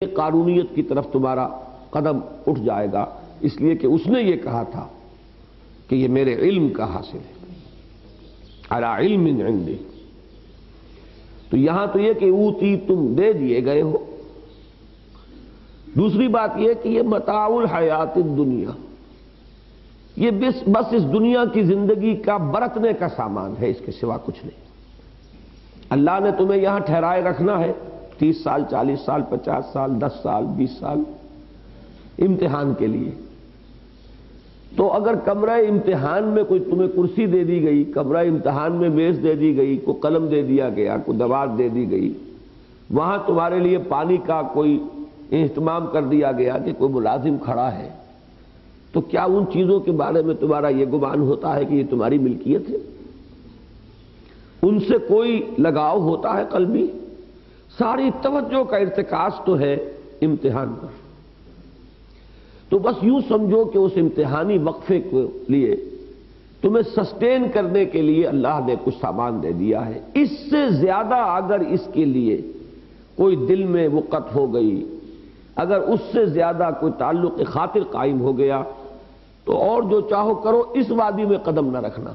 قانونیت کی طرف تمہارا قدم اٹھ جائے گا، اس لیے کہ اس نے یہ کہا تھا کہ یہ میرے علم کا حاصل ہے، علی علم عندی۔ تو یہاں تو یہ کہ اوتی تم دے دیے گئے ہو۔ دوسری بات یہ کہ یہ متاع الحیات الدنیا، یہ بس اس دنیا کی زندگی کا برتنے کا سامان ہے، اس کے سوا کچھ نہیں۔ اللہ نے تمہیں یہاں ٹھہرائے رکھنا ہے 30 سال 40 سال 50 سال 10 سال 20 سال امتحان کے لیے۔ تو اگر کمرہ امتحان میں کوئی تمہیں کرسی دے دی گئی، کمرہ امتحان میں میز دے دی گئی، کوئی قلم دے دیا گیا، کوئی دوات دے دی گئی، وہاں تمہارے لیے پانی کا کوئی اہتمام کر دیا گیا کہ کوئی ملازم کھڑا ہے، تو کیا ان چیزوں کے بارے میں تمہارا یہ گمان ہوتا ہے کہ یہ تمہاری ملکیت ہے؟ ان سے کوئی لگاؤ ہوتا ہے قلبی؟ ساری توجہ کا ارتکاز تو ہے امتحان پر۔ تو بس یوں سمجھو کہ اس امتحانی وقفے کے لیے تمہیں سسٹین کرنے کے لیے اللہ نے کچھ سامان دے دیا ہے۔ اس سے زیادہ اگر اس کے لیے کوئی دل میں وقت ہو گئی، اگر اس سے زیادہ کوئی تعلق خاطر قائم ہو گیا، تو اور جو چاہو کرو، اس وادی میں قدم نہ رکھنا۔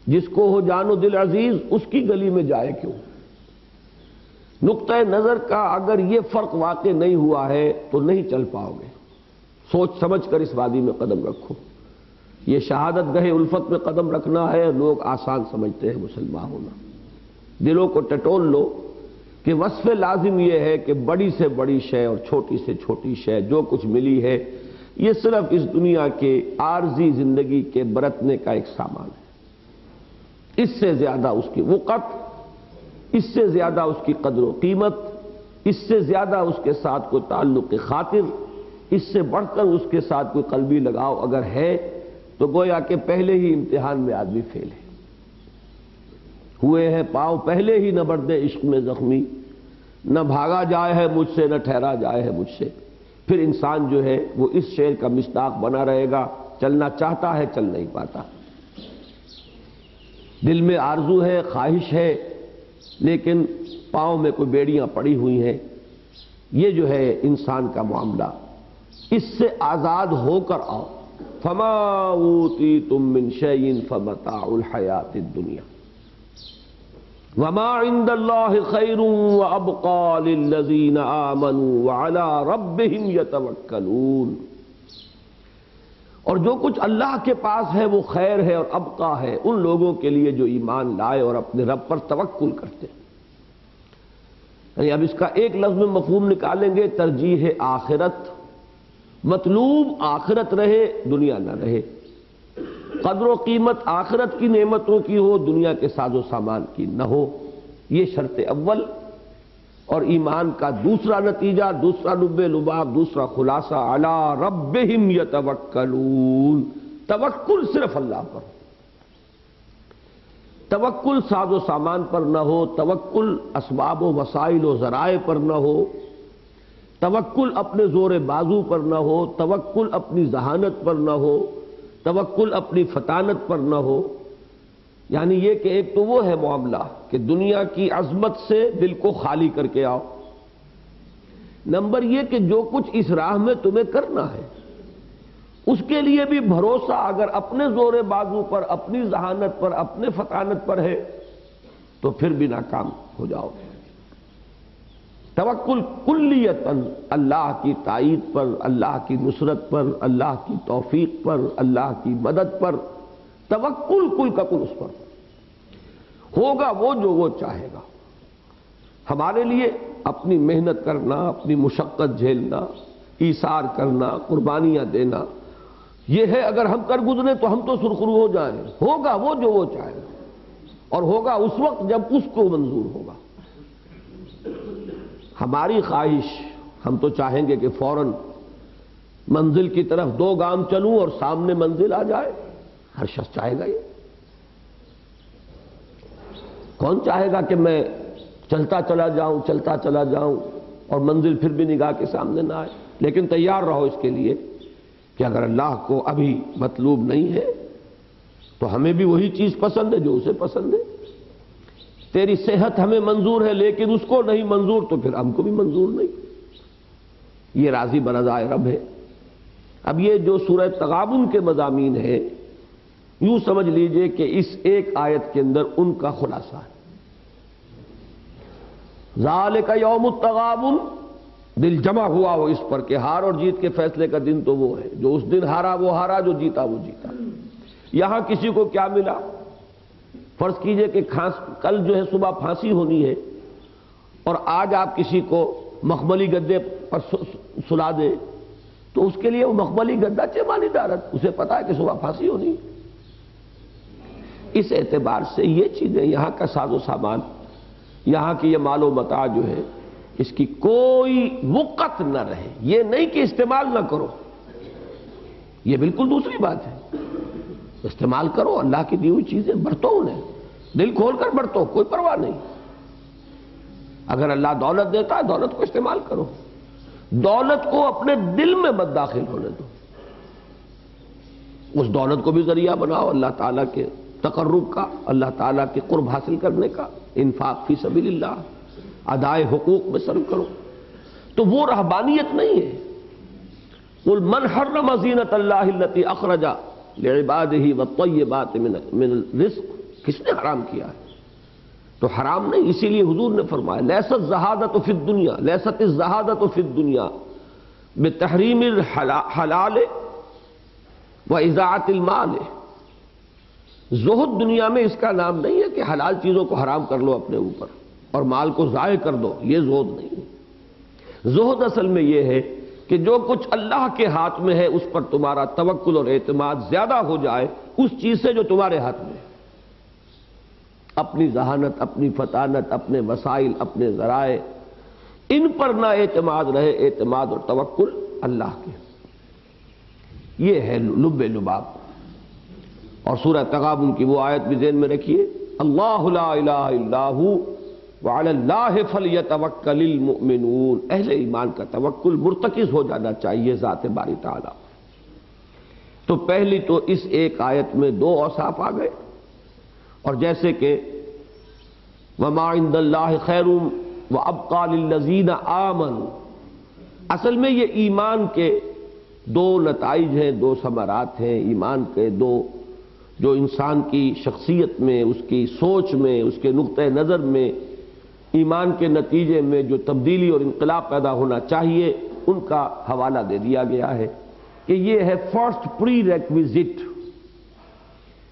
جس کو ہو جان و دل عزیز، اس کی گلی میں جائے کیوں؟ نقطہ نظر کا اگر یہ فرق واقع نہیں ہوا ہے تو نہیں چل پاؤ گے۔ سوچ سمجھ کر اس وادی میں قدم رکھو۔ یہ شہادت گاہ الفت میں قدم رکھنا ہے، لوگ آسان سمجھتے ہیں مسلمان ہونا۔ دلوں کو ٹٹول لو کہ وصف لازم یہ ہے کہ بڑی سے بڑی شے اور چھوٹی سے چھوٹی شے جو کچھ ملی ہے، یہ صرف اس دنیا کے عارضی زندگی کے برتنے کا ایک سامان ہے۔ اس سے زیادہ اس کی وقت، اس سے زیادہ اس کی قدر و قیمت، اس سے زیادہ اس کے ساتھ کوئی تعلق خاطر، اس سے بڑھ کر اس کے ساتھ کوئی قلبی لگاؤ اگر ہے تو گویا کہ پہلے ہی امتحان میں آدمی فیل ہے۔ ہوئے ہیں پاؤں پہلے ہی نہ بردے عشق میں زخمی، نہ بھاگا جائے ہے مجھ سے نہ ٹھہرا جائے ہے مجھ سے۔ پھر انسان جو ہے وہ اس شعر کا مصداق بنا رہے گا، چلنا چاہتا ہے چل نہیں پاتا، دل میں آرزو ہے خواہش ہے لیکن پاؤں میں کوئی بیڑیاں پڑی ہوئی ہیں۔ یہ جو ہے انسان کا معاملہ، اس سے آزاد ہو کر آؤ۔ فما اوتیتم من شیء فمتاع الحیات الدنیا وما عند اللہ خیر وابقى للذین آمنوا وعلی ربہم یتوکلون۔ اور جو کچھ اللہ کے پاس ہے وہ خیر ہے اور ابقا ہے ان لوگوں کے لیے جو ایمان لائے اور اپنے رب پر توکل کرتے ہیں۔ یعنی اب اس کا ایک لفظ میں مفہوم نکالیں گے، ترجیح آخرت، مطلوب آخرت رہے دنیا نہ رہے، قدر و قیمت آخرت کی نعمتوں کی ہو، دنیا کے ساز و سامان کی نہ ہو، یہ شرط اول۔ اور ایمان کا دوسرا نتیجہ، دوسرا لب لباب، دوسرا خلاصہ، علی ربہم یتوکلون، توکل صرف اللہ پر، توکل ساز و سامان پر نہ ہو، توکل اسباب و وسائل و ذرائع پر نہ ہو، توکل اپنے زور بازو پر نہ ہو، توکل اپنی ذہانت پر نہ ہو، توکل اپنی فطانت پر نہ ہو۔ یعنی یہ کہ ایک تو وہ ہے معاملہ کہ دنیا کی عظمت سے دل کو خالی کر کے آؤ۔ نمبر یہ کہ جو کچھ اس راہ میں تمہیں کرنا ہے اس کے لیے بھی بھروسہ اگر اپنے زور بازو پر، اپنی ذہانت پر، اپنے فطانت پر ہے تو پھر بھی ناکام ہو جاؤ گے۔ توکل کلیتاً اللہ کی تائید پر، اللہ کی نصرت پر، اللہ کی توفیق پر، اللہ کی مدد پر، توکل کل کا کل اس پر ہوگا وہ جو وہ چاہے گا۔ ہمارے لیے اپنی محنت کرنا، اپنی مشقت جھیلنا، ایثار کرنا، قربانیاں دینا، یہ ہے اگر ہم کر گزرے تو ہم تو سرخرو ہو جائیں۔ ہوگا وہ جو وہ چاہے گا، اور ہوگا اس وقت جب اس کو منظور ہوگا۔ ہماری خواہش، ہم تو چاہیں گے کہ فوراً منزل کی طرف 2 گام چلوں اور سامنے منزل آ جائے۔ ہر شخص چاہے گا یہ۔ کون چاہے گا کہ میں چلتا چلا جاؤں چلتا چلا جاؤں اور منزل پھر بھی نگاہ کے سامنے نہ آئے؟ لیکن تیار رہو اس کے لیے کہ اگر اللہ کو ابھی مطلوب نہیں ہے تو ہمیں بھی وہی چیز پسند ہے جو اسے پسند ہے۔ تیری صحت ہمیں منظور ہے لیکن اس کو نہیں منظور تو پھر ہم کو بھی منظور نہیں. یہ راضی برضائے رب ہے. اب یہ جو سورہ تغابن کے مضامین ہیں یوں سمجھ لیجئے کہ اس ایک آیت کے اندر ان کا خلاصہ ہے. ذالک یوم التغابن، دل جمع ہوا وہ اس پر کہ ہار اور جیت کے فیصلے کا دن تو وہ ہے. جو اس دن ہارا وہ ہارا، جو جیتا وہ جیتا. یہاں کسی کو کیا ملا؟ فرض کیجئے کہ کل جو ہے صبح پھانسی ہونی ہے اور آج آپ کسی کو مخملی گدے پر سلا دیں تو اس کے لیے وہ مخملی گدا چمانی دارت، اسے پتا ہے کہ صبح پھانسی ہونی ہے. اس اعتبار سے یہ چیزیں، یہاں کا ساز و سامان، یہاں کی یہ مال و متاع جو ہے، اس کی کوئی وقت نہ رہے. یہ نہیں کہ استعمال نہ کرو، یہ بالکل دوسری بات ہے. استعمال کرو، اللہ کی دی ہوئی چیزیں برتو، انہیں دل کھول کر برتو، کوئی پرواہ نہیں. اگر اللہ دولت دیتا ہے دولت کو استعمال کرو، دولت کو اپنے دل میں مت داخل ہونے دو. اس دولت کو بھی ذریعہ بناؤ اللہ تعالیٰ کے تقرب کا، اللہ تعالیٰ کے قرب حاصل کرنے کا. انفاق فی سبیل اللہ، ادائے حقوق میں صرف کرو. تو وہ رہبانیت نہیں ہے. قل من حرم زینت اللہ التی اخرج لعبادہ والطیبات من الرزق، کس نے حرام کیا ہے؟ تو حرام نہیں. اسی لیے حضور نے فرمایا لیست الزہادۃ فی الدنیا، لیست الزہادۃ فی الدنیا بتحریم الحلال واضاعۃ المال. زہد دنیا میں اس کا نام نہیں ہے کہ حلال چیزوں کو حرام کر لو اپنے اوپر اور مال کو ضائع کر دو. یہ زہد نہیں ہے. زہد اصل میں یہ ہے کہ جو کچھ اللہ کے ہاتھ میں ہے اس پر تمہارا توکل اور اعتماد زیادہ ہو جائے اس چیز سے جو تمہارے ہاتھ میں ہے. اپنی ذہانت، اپنی فطانت، اپنے وسائل، اپنے ذرائع، ان پر نہ اعتماد رہے. اعتماد اور توکل اللہ کے. یہ ہے لب لباب. اور سورہ تغابن کی وہ آیت بھی ذہن میں رکھیے، اللہ لا الہ الا ھو وعلی اللہ فلیتوکل المؤمنون. اہل ایمان کا توکل مرتکز ہو جانا چاہیے ذات باری تعالی. تو پہلی تو اس ایک آیت میں دو اوصاف آ گئے. اور جیسے کہ وما عند اللہ خیر وابقى للذین آمنوا، اصل میں یہ ایمان کے دو نتائج ہیں، دو ثمرات ہیں. ایمان کے دو جو انسان کی شخصیت میں، اس کی سوچ میں، اس کے نقطۂ نظر میں، ایمان کے نتیجے میں جو تبدیلی اور انقلاب پیدا ہونا چاہیے ان کا حوالہ دے دیا گیا ہے کہ یہ ہے فرسٹ پری ریکویزٹ.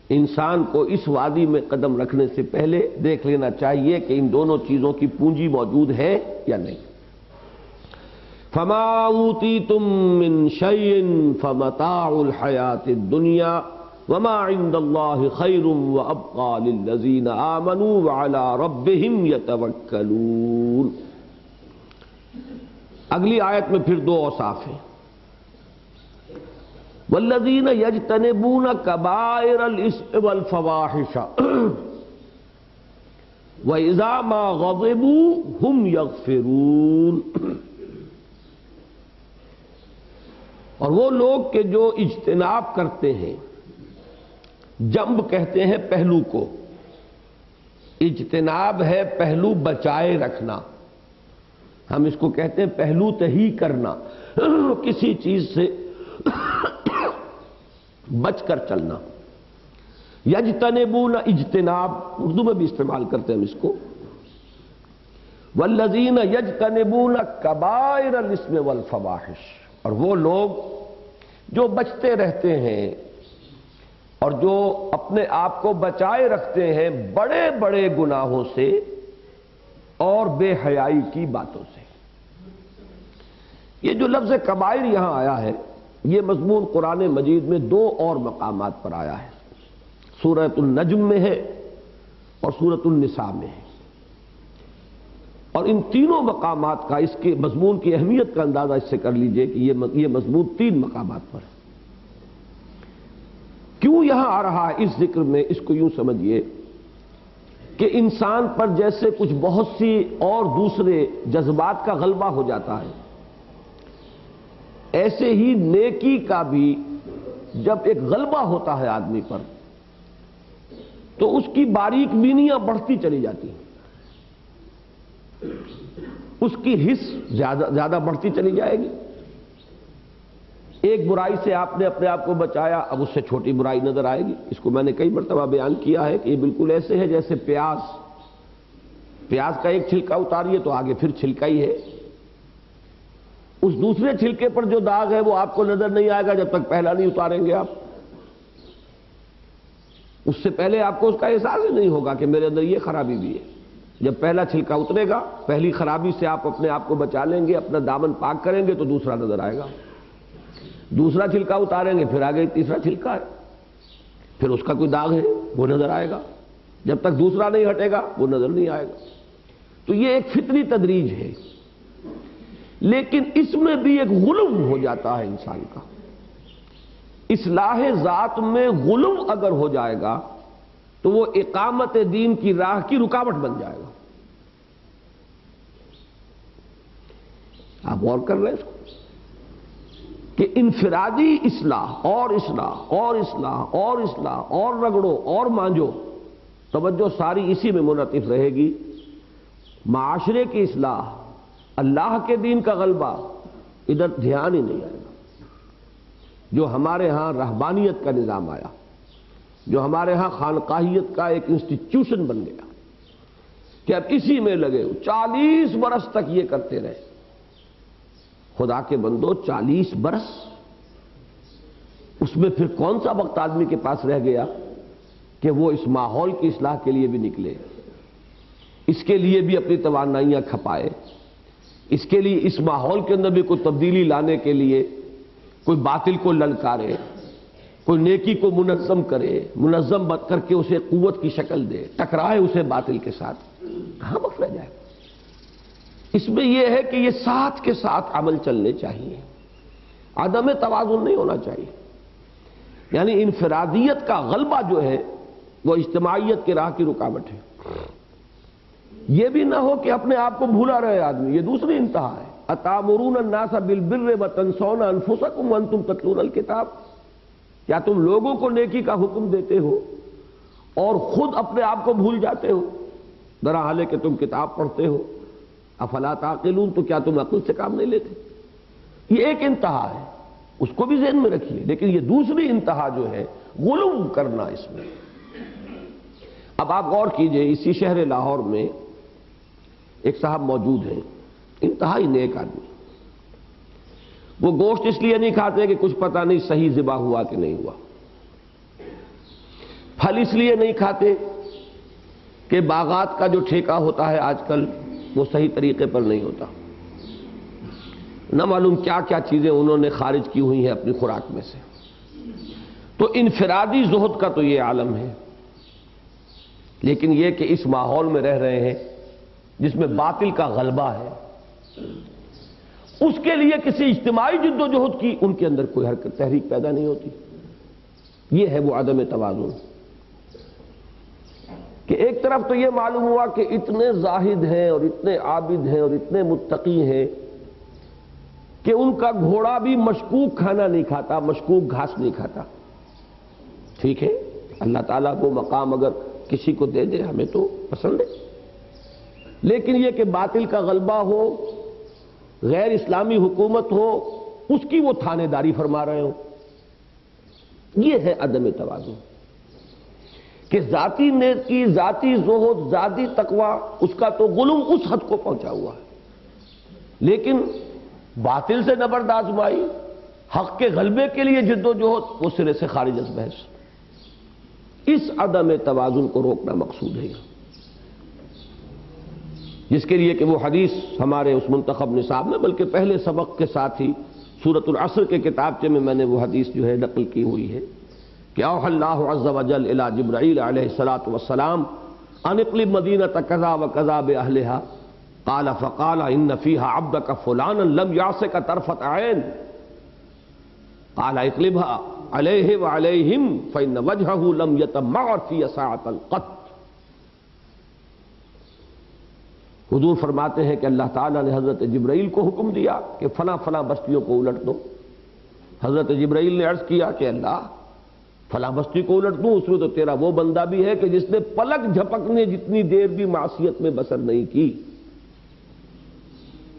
انسان کو اس وادی میں قدم رکھنے سے پہلے دیکھ لینا چاہیے کہ ان دونوں چیزوں کی پونجی موجود ہے یا نہیں. فما اوتیتم من شیء فمتاع الحیاۃ الدنیا وما عند اللہ خیر وابقى للذین آمنوا وعلی ربہم یتوکلون. اگلی آیت میں پھر دو اوصاف ہیں. والذین یجتنبون کبائر الاثم والفواحش واذا ما غضبوا هم یغفرون. اور وہ لوگ کہ جو اجتناب کرتے ہیں، جنب کہتے ہیں پہلو کو، اجتناب ہے پہلو بچائے رکھنا. ہم اس کو کہتے ہیں پہلو تہی کرنا، کسی چیز سے بچ کر چلنا. یجتنبون اجتناب، اردو میں بھی استعمال کرتے ہیں ہم اس کو. والذین یجتنبون کبائر الاثم والفواحش، اور وہ لوگ جو بچتے رہتے ہیں اور جو اپنے آپ کو بچائے رکھتے ہیں بڑے بڑے گناہوں سے اور بے حیائی کی باتوں سے. یہ جو لفظ کبائر یہاں آیا ہے یہ مضمون قرآن مجید میں دو اور مقامات پر آیا ہے. سورۃ النجم میں ہے اور سورۃ النساء میں ہے. اور ان تینوں مقامات کا اس کے مضمون کی اہمیت کا اندازہ اس سے کر لیجئے کہ یہ مضمون تین مقامات پر ہے. کیوں یہاں آ رہا ہے اس ذکر میں؟ اس کو یوں سمجھیے کہ انسان پر جیسے کچھ بہت سی اور دوسرے جذبات کا غلبہ ہو جاتا ہے، ایسے ہی نیکی کا بھی جب ایک غلبہ ہوتا ہے آدمی پر تو اس کی باریک بینیاں بڑھتی چلی جاتی ہیں. اس کی حس زیادہ بڑھتی چلی جائے گی۔ ایک برائی سے آپ نے اپنے آپ کو بچایا، اب اس سے چھوٹی برائی نظر آئے گی۔ اس کو میں نے کئی مرتبہ بیان کیا ہے کہ یہ بالکل ایسے ہے جیسے پیاز کا ایک چھلکا اتاریے تو آگے پھر چھلکا ہی ہے، اس دوسرے چھلکے پر جو داغ ہے وہ آپ کو نظر نہیں آئے گا جب تک پہلا نہیں اتاریں گے آپ۔ اس سے پہلے آپ کو اس کا احساس ہی نہیں ہوگا کہ میرے اندر یہ خرابی بھی ہے۔ جب پہلا چھلکا اترے گا، پہلی خرابی سے آپ اپنے آپ کو بچا لیں گے، اپنا دامن پاک کریں گے تو دوسرا نظر آئے گا، دوسرا چھلکا اتاریں گے پھر آگے تیسرا چھلکا ہے، پھر اس کا کوئی داغ ہے وہ نظر آئے گا، جب تک دوسرا نہیں ہٹے گا وہ نظر نہیں آئے گا۔ تو یہ ایک فطری تدریج ہے، لیکن اس میں بھی ایک غلو ہو جاتا ہے انسان کا۔ اصلاح ذات میں غلو اگر ہو جائے گا تو وہ اقامت دین کی راہ کی رکاوٹ بن جائے گا۔ آپ غور کر رہے ہیں اس کو کہ انفرادی اصلاح اور اصلاح اور اصلاح اور اصلاح اور رگڑو اور مانجو، توجہ ساری اسی میں منعطف رہے گی۔ معاشرے کی اصلاح، اللہ کے دین کا غلبہ، ادھر دھیان ہی نہیں آئے گا۔ جو ہمارے ہاں رہبانیت کا نظام آیا، جو ہمارے ہاں خانقاہیت کا ایک انسٹیٹیوشن بن گیا کہ اب اسی میں لگے 40 برس تک یہ کرتے رہے۔ خدا کے بندو 40 برس، اس میں پھر کون سا وقت آدمی کے پاس رہ گیا کہ وہ اس ماحول کی اصلاح کے لیے بھی نکلے، اس کے لیے بھی اپنی توانائیاں کھپائے، اس کے لیے اس ماحول کے اندر بھی کوئی تبدیلی لانے کے لیے کوئی باطل کو للکارے، کوئی نیکی کو منظم کرے، منظم بت کر کے اسے قوت کی شکل دے، ٹکرائے اسے باطل کے ساتھ، کہاں وقت رہ جائے گا؟ اس میں یہ ہے کہ یہ ساتھ کے ساتھ عمل چلنے چاہیے، عدم توازن نہیں ہونا چاہیے۔ یعنی انفرادیت کا غلبہ جو ہے وہ اجتماعیت کی راہ کی رکاوٹ ہے۔ یہ بھی نہ ہو کہ اپنے آپ کو بھولا رہے آدمی، یہ دوسری انتہا ہے۔ اتامرون الناس بالبر وتنسون انفسکم وانتم تتلون الکتاب، کیا تم لوگوں کو نیکی کا حکم دیتے ہو اور خود اپنے آپ کو بھول جاتے ہو، درا حالے کہ تم کتاب پڑھتے ہو؟ افلا تعقلون، تو کیا تم عقل سے کام نہیں لیتے؟ یہ ایک انتہا ہے، اس کو بھی ذہن میں رکھیے، لیکن یہ دوسری انتہا جو ہے غلو کرنا اس میں۔ اب آپ غور کیجئے، اسی شہر لاہور میں ایک صاحب موجود ہیں، انتہائی نیک آدمی، وہ گوشت اس لیے نہیں کھاتے کہ کچھ پتہ نہیں صحیح ذبح ہوا کہ نہیں ہوا، پھل اس لیے نہیں کھاتے کہ باغات کا جو ٹھیکہ ہوتا ہے آج کل وہ صحیح طریقے پر نہیں ہوتا، نہ معلوم کیا کیا چیزیں انہوں نے خارج کی ہوئی ہیں اپنی خوراک میں سے۔ تو انفرادی زہد کا تو یہ عالم ہے، لیکن یہ کہ اس ماحول میں رہ رہے ہیں جس میں باطل کا غلبہ ہے، اس کے لیے کسی اجتماعی جد و جہد کی ان کے اندر کوئی حرکت تحریک پیدا نہیں ہوتی۔ یہ ہے وہ عدم توازن کہ ایک طرف تو یہ معلوم ہوا کہ اتنے زاہد ہیں اور اتنے عابد ہیں اور اتنے متقی ہیں کہ ان کا گھوڑا بھی مشکوک کھانا نہیں کھاتا، مشکوک گھاس نہیں کھاتا۔ ٹھیک ہے، اللہ تعالیٰ کو مقام اگر کسی کو دے دے ہمیں تو پسند ہے، لیکن یہ کہ باطل کا غلبہ ہو، غیر اسلامی حکومت ہو، اس کی وہ تھانے داری فرما رہے ہو، یہ ہے عدم توازن کہ ذاتی نیکی، ذاتی زہد، ذاتی تقوی، اس کا تو غلو اس حد کو پہنچا ہوا ہے، لیکن باطل سے نبرد آزمائی، حق کے غلبے کے لیے جد و جہد، وہ سرے سے خارج از بحث۔ اس عدم توازن کو روکنا مقصود ہے، جس کے لیے کہ وہ حدیث ہمارے اس منتخب نصاب میں، بلکہ پہلے سبق کے ساتھ ہی سورۃ العصر کے کتابچے میں میں نے وہ حدیث جو ہے نقل کی ہوئی ہے کہ اوحى اللہ عز وجل الی جبرائیل علیہ الصلاۃ والسلام ان اقلب مدینۃ کذا وکذا باہلھا قال فقال ان فیھا عبدک فلانا لم یعصک طرفۃ عین قال اقلبها علیہ وعلیہم فإن وجہہ لم یتمعر فی ساعۃ قط۔ حضور فرماتے ہیں کہ اللہ تعالیٰ نے حضرت جبرائیل کو حکم دیا کہ فلاں فلاں بستیوں کو الٹ دو۔ حضرت جبرائیل نے عرض کیا کہ اللہ فلاں بستی کو الٹ دوں، اس میں تو تیرا وہ بندہ بھی ہے کہ جس نے پلک جھپکنے جتنی دیر بھی معصیت میں بسر نہیں کی۔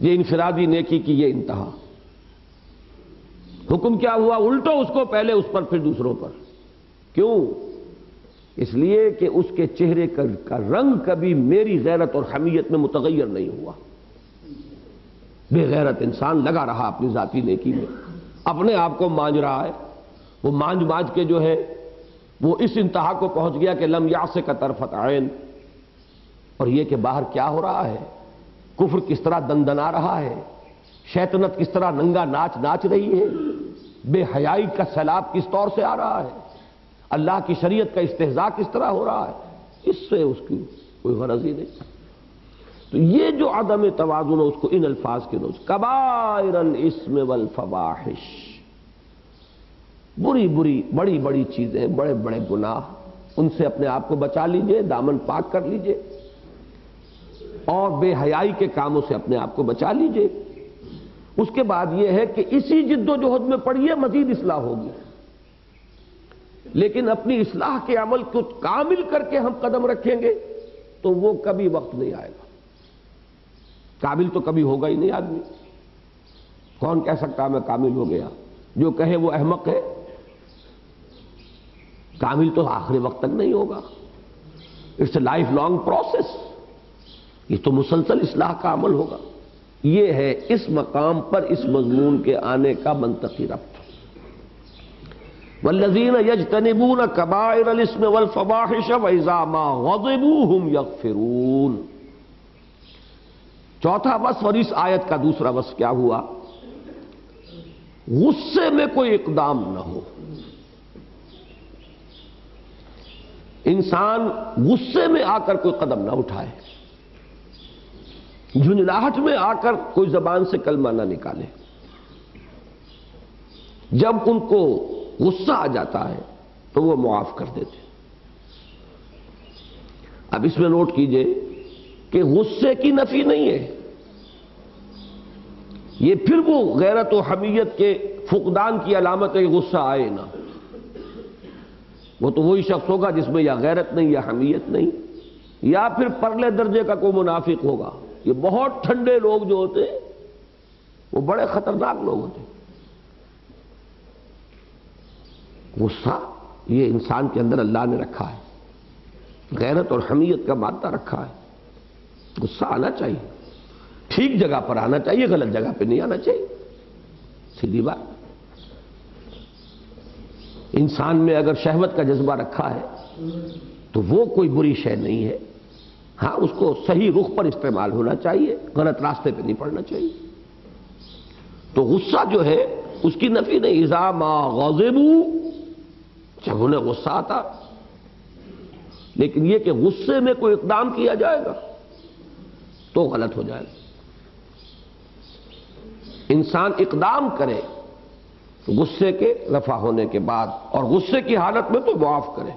یہ انفرادی نیکی کی یہ انتہا۔ حکم کیا ہوا؟ الٹو اس کو، پہلے اس پر پھر دوسروں پر۔ کیوں؟ اس لیے کہ اس کے چہرے کا رنگ کبھی میری غیرت اور حمیت میں متغیر نہیں ہوا۔ بے غیرت انسان لگا رہا اپنی ذاتی نیکی میں، اپنے آپ کو مانج رہا ہے، وہ مانج کے جو ہے وہ اس انتہا کو پہنچ گیا کہ لم یعصک طرفۃ عین۔ اور یہ کہ باہر کیا ہو رہا ہے، کفر کس طرح دندنا رہا ہے، شیطنت کس طرح ننگا ناچ رہی ہے، بے حیائی کا سیلاب کس طور سے آ رہا ہے، اللہ کی شریعت کا استہزاء کس طرح ہو رہا ہے، اس سے اس کی کوئی غرض ہی نہیں۔ تو یہ جو عدم توازن ہے اس کو ان الفاظ کے نوز کبائر الاسم والفواحش، بڑی بڑی چیزیں، بڑے بڑے گناہ، ان سے اپنے آپ کو بچا لیجئے، دامن پاک کر لیجئے، اور بے حیائی کے کاموں سے اپنے آپ کو بچا لیجئے۔ اس کے بعد یہ ہے کہ اسی جد و جہد میں پڑھیے، مزید اصلاح ہوگی، لیکن اپنی اصلاح کے عمل کو کامل کر کے ہم قدم رکھیں گے تو وہ کبھی وقت نہیں آئے گا، کامل تو کبھی ہوگا ہی نہیں آدمی۔ کون کہہ سکتا میں کامل ہو گیا؟ جو کہے وہ احمق ہے۔ کامل تو آخری وقت تک نہیں ہوگا، it's a lifelong process, یہ تو مسلسل اصلاح کا عمل ہوگا۔ یہ ہے اس مقام پر اس مضمون کے آنے کا منطقی ربط۔ والذین یجتنبون کبائر الاسم والفواحش واذا ما غضبوا هم یغفرون۔ چوتھا وصف اور اس آیت کا دوسرا وصف کیا ہوا؟ غصے میں کوئی اقدام نہ ہو۔ انسان غصے میں آ کر کوئی قدم نہ اٹھائے، جھنجھلاہٹ میں آ کر کوئی زبان سے کلمہ نہ نکالے۔ جب ان کو غصہ آ جاتا ہے تو وہ معاف کر دیتے۔ اب اس میں نوٹ کیجئے کہ غصے کی نفی نہیں ہے، یہ پھر وہ غیرت و حمیت کے فقدان کی علامت ہے کہ غصہ آئے نہ۔ وہ تو وہی شخص ہوگا جس میں یا غیرت نہیں یا حمیت نہیں، یا پھر پرلے درجے کا کوئی منافق ہوگا۔ یہ بہت ٹھنڈے لوگ جو ہوتے ہیں وہ بڑے خطرناک لوگ ہوتے ہیں۔ غصہ یہ انسان کے اندر اللہ نے رکھا ہے، غیرت اور حمیت کا مادہ رکھا ہے۔ غصہ آنا چاہیے، ٹھیک جگہ پر آنا چاہیے، غلط جگہ پہ نہیں آنا چاہیے، سیدھی بات۔ انسان میں اگر شہوت کا جذبہ رکھا ہے تو وہ کوئی بری شے نہیں ہے، ہاں اس کو صحیح رخ پر استعمال ہونا چاہیے، غلط راستے پہ نہیں پڑنا چاہیے۔ تو غصہ جو ہے اس کی نفی نہیں، اذا ما غضبوا، جب انہیں غصہ آتا، لیکن یہ کہ غصے میں کوئی اقدام کیا جائے گا تو غلط ہو جائے گا۔ انسان اقدام کرے غصے کے رفع ہونے کے بعد، اور غصے کی حالت میں تو معاف کرے۔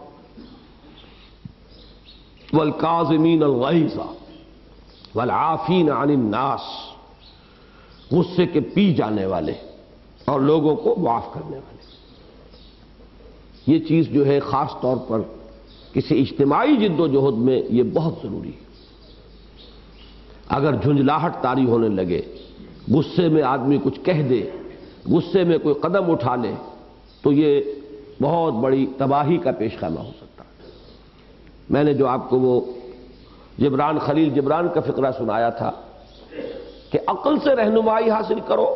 والکاظمین الغیظ والعافین عن الناس، غصے کے پی جانے والے اور لوگوں کو معاف کرنے والے۔ یہ چیز جو ہے خاص طور پر کسی اجتماعی جد و جہد میں یہ بہت ضروری ہے۔ اگر جھنجھلاہٹ طاری ہونے لگے، غصے میں آدمی کچھ کہہ دے، غصے میں کوئی قدم اٹھا لے، تو یہ بہت بڑی تباہی کا پیش خیمہ ہو سکتا ہے۔ میں نے جو آپ کو وہ خلیل جبران کا فقرہ سنایا تھا کہ عقل سے رہنمائی حاصل کرو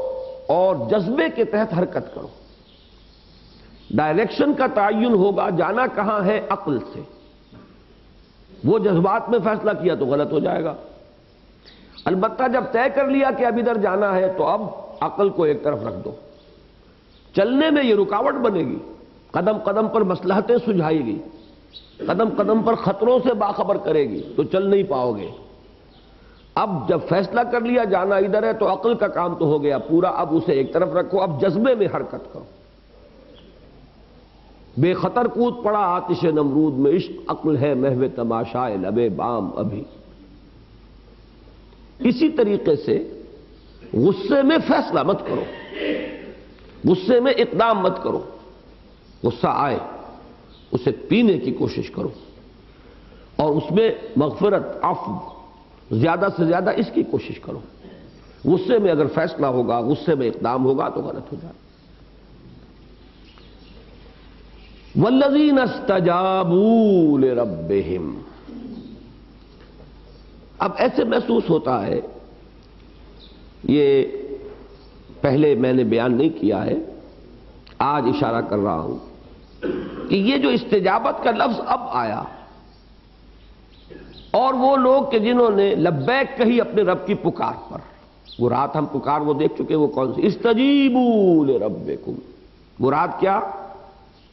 اور جذبے کے تحت حرکت کرو۔ ڈائریکشن کا تعین ہوگا، جانا کہاں ہے عقل سے۔ وہ جذبات میں فیصلہ کیا تو غلط ہو جائے گا۔ البتہ جب طے کر لیا کہ اب ادھر جانا ہے تو اب عقل کو ایک طرف رکھ دو، چلنے میں یہ رکاوٹ بنے گی، قدم قدم پر مصلحتیں سجھائے گی، قدم قدم پر خطروں سے باخبر کرے گی، تو چل نہیں پاؤ گے۔ اب جب فیصلہ کر لیا جانا ادھر ہے تو عقل کا کام تو ہو گیا پورا، اب اسے ایک طرف رکھو، اب جذبے میں حرکت کرو۔ بے خطر کود پڑا آتش نمرود میں، عشق عقل ہے محو تماشائے لبے بام ابھی۔ اسی طریقے سے غصے میں فیصلہ مت کرو، غصے میں اقدام مت کرو۔ غصہ آئے اسے پینے کی کوشش کرو، اور اس میں مغفرت، عفو، زیادہ سے زیادہ اس کی کوشش کرو۔ غصے میں اگر فیصلہ ہوگا، غصے میں اقدام ہوگا تو غلط ہو جائے۔ والذین استجابوا لربہم، اب ایسے محسوس ہوتا ہے، یہ پہلے میں نے بیان نہیں کیا ہے، آج اشارہ کر رہا ہوں کہ یہ جو استجابت کا لفظ اب آیا، اور وہ لوگ کہ جنہوں نے لبیک کہی اپنے رب کی پکار پر، وہ رات ہم پکار وہ دیکھ چکے، وہ کون سی؟ استجیبوا لربکم، مراد کیا؟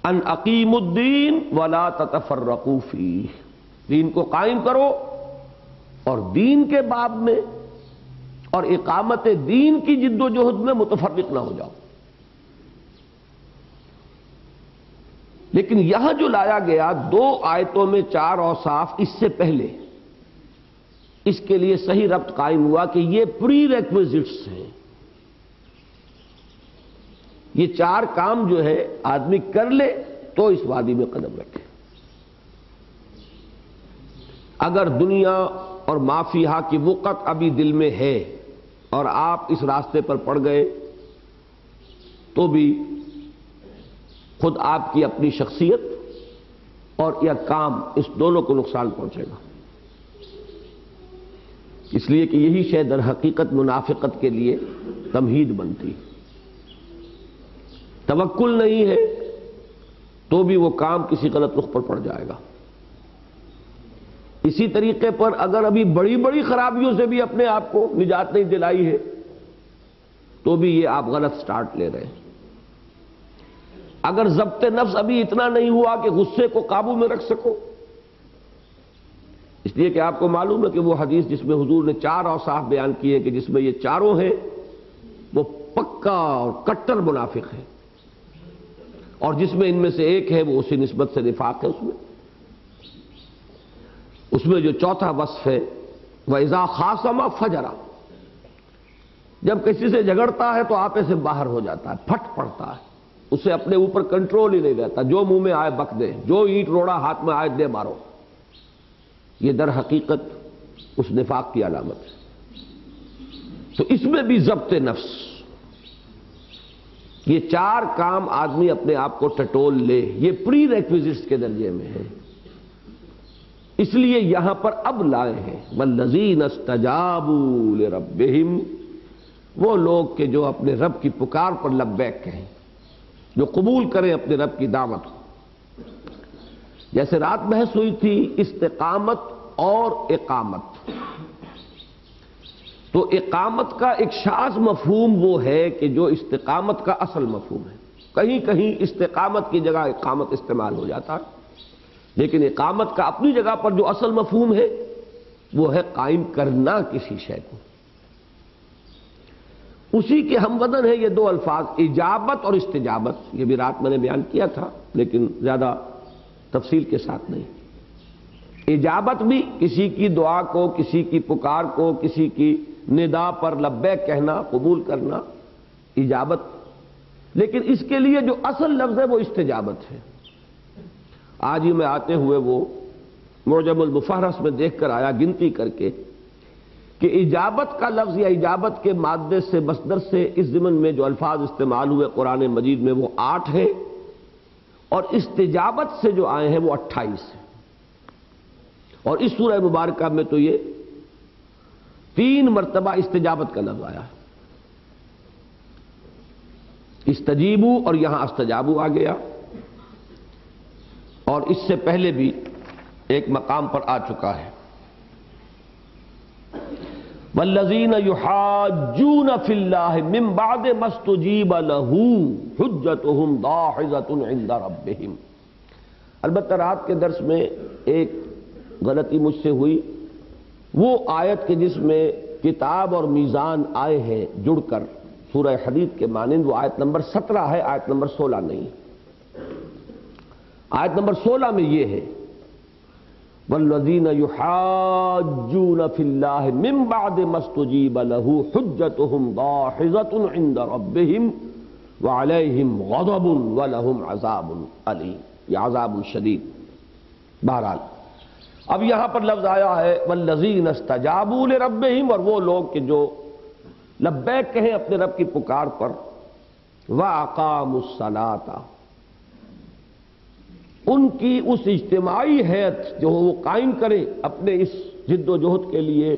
ان اقیموا الدین ولا تتفرقوا فیہ، دین کو قائم کرو اور دین کے باب میں اور اقامت دین کی جد و جہد میں متفرق نہ ہو جاؤ۔ لیکن یہاں جو لایا گیا 2 آیتوں میں 4 اوصاف، اس سے پہلے اس کے لیے صحیح ربط قائم ہوا کہ یہ پری ریکویزٹس ہیں، یہ 4 کام جو ہے آدمی کر لے تو اس وادی میں قدم رکھے۔ اگر دنیا اور ما فیہا کی وقت ابھی دل میں ہے اور آپ اس راستے پر پڑ گئے تو بھی خود آپ کی اپنی شخصیت اور یہ کام، اس دونوں کو نقصان پہنچے گا، اس لیے کہ یہی شے در حقیقت منافقت کے لیے تمہید بنتی۔ توکل نہیں ہے تو بھی وہ کام کسی غلط رخ پر پڑ جائے گا۔ اسی طریقے پر اگر ابھی بڑی بڑی خرابیوں سے بھی اپنے آپ کو نجات نہیں دلائی ہے تو بھی یہ آپ غلط سٹارٹ لے رہے ہیں۔ اگر ضبط نفس ابھی اتنا نہیں ہوا کہ غصے کو قابو میں رکھ سکو، اس لیے کہ آپ کو معلوم ہے کہ وہ حدیث جس میں حضور نے 4 اوصاف بیان کیے کہ جس میں یہ چاروں ہیں، وہ پکا اور کٹر منافق ہے، اور جس میں ان میں سے ایک ہے وہ اسی نسبت سے نفاق ہے۔ اس میں جو چوتھا وصف ہے وَإِذَا خَاصَمَ فَجَرَ، جب کسی سے جھگڑتا ہے تو آپے سے باہر ہو جاتا ہے، پھٹ پڑتا ہے، اسے اپنے اوپر کنٹرول ہی نہیں رہتا، جو منہ میں آئے بک دے، جو اینٹ روڑا ہاتھ میں آئے دے مارو۔ یہ در حقیقت اس نفاق کی علامت ہے۔ تو اس میں بھی ضبط نفس، یہ 4 کام آدمی اپنے آپ کو ٹٹول لے، یہ پری ریکویزٹس کے درجے میں ہے، اس لیے یہاں پر اب لائے ہیں والذین استجابوا لربہم، وہ لوگ کہ جو اپنے رب کی پکار پر لبیک کہیں، جو قبول کریں اپنے رب کی دعوت کو۔ جیسے رات بحث ہوئی تھی استقامت اور اقامت، تو اقامت کا ایک شاذ مفہوم وہ ہے کہ جو استقامت کا اصل مفہوم ہے، کہیں کہیں استقامت کی جگہ اقامت استعمال ہو جاتا ہے، لیکن اقامت کا اپنی جگہ پر جو اصل مفہوم ہے وہ ہے قائم کرنا کسی شے کو۔ اسی کے ہم وزن ہے یہ 2 الفاظ، اجابت اور استجابت، یہ بھی رات میں نے بیان کیا تھا لیکن زیادہ تفصیل کے ساتھ نہیں۔ اجابت بھی کسی کی دعا کو، کسی کی پکار کو، کسی کی ندا پر لبیک کہنا، قبول کرنا، اجابت، لیکن اس کے لیے جو اصل لفظ ہے وہ استجابت ہے۔ آج ہی میں آتے ہوئے وہ معجم المفہرس میں دیکھ کر آیا گنتی کر کے کہ اجابت کا لفظ یا اجابت کے مادے سے مصدر سے اس ضمن میں جو الفاظ استعمال ہوئے قرآن مجید میں وہ 8 ہیں، اور استجابت سے جو آئے ہیں وہ 28 ہیں، اور اس سورہ مبارکہ میں تو یہ 3 مرتبہ استجابت کا لفظ آیا ہے، استجیبو اور یہاں استجابو آ گیا، اور اس سے پہلے بھی ایک مقام پر آ چکا ہے والذین یحاجون فی اللہ من بعد ما استجیب لہ حجتہم داحضۃ عند ربہم۔ البتہ رات کے درس میں ایک غلطی مجھ سے ہوئی، وہ آیت کے جس میں کتاب اور میزان آئے ہیں جڑ کر سورہ حدید کے مانند، وہ آیت نمبر 17 ہے، آیت نمبر 16 نہیں۔ آیت نمبر 16 میں یہ ہے والذین یحاجون فی اللہ من بعد ما استجیب لہ حجتہم داحضۃ عند ربہم وعلیہم غضب ولہم عذاب علیم، یہ عذاب شدید۔ بہرحال اب یہاں پر لفظ آیا ہے والذین استجابوا لربہم، اور وہ لوگ کہ جو لبیک کہیں اپنے رب کی پکار پر، وَأَقَامُوا الصَّلَاةَ، ان کی اس اجتماعی حیت جو وہ قائم کرے اپنے اس جد و جہد کے لیے،